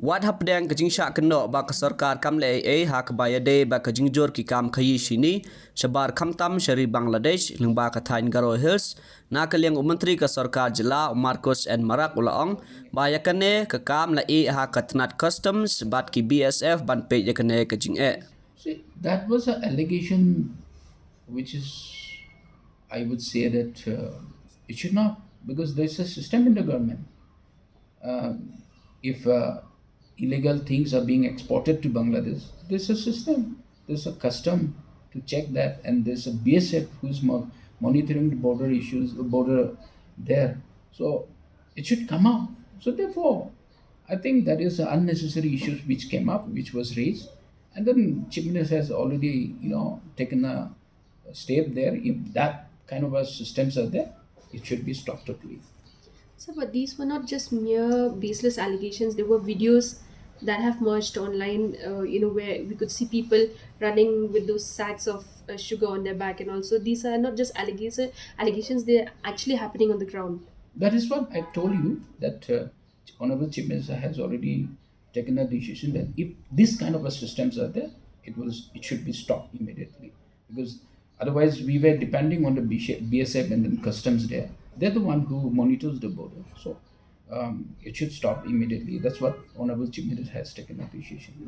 What happened kajing sha keno ba ka Sorkar kamle a hak bayade ba kajing jor ki kam Khaii Shini shabar khamtam shari Bangladesh lingba ka thain garo hills na kaleng umantri ka Sorkar jila Marcos and Marak ulaong ba yakane ka kam la e ha ka Tnat customs bat ki BSF ban pe yakane kajing e. See, that was an allegation which is, I would say that it should not, because there's a system in the government. If illegal things are being exported to Bangladesh, there's a system, there's a custom to check that, and there's a BSF who's monitoring the border issues, the border there. So it should come out. So therefore, I think that is unnecessary issues which came up, which was raised, and then Chief Minister has already, taken a step there. If that kind of a systems are there, it should be stopped totally. So, but these were not just mere baseless allegations. There were videos that have merged online, where we could see people running with those sacks of sugar on their back, and also these are not just allegations; they're actually happening on the ground. That is what I told you, that Honorable Chief Minister has already taken a decision that if this kind of a systems are there, it should be stopped immediately, because otherwise we were depending on the BSF and then customs there. They're the one who monitors the border, so it should stop immediately. That's what Honorable Chief Minister has taken a decision.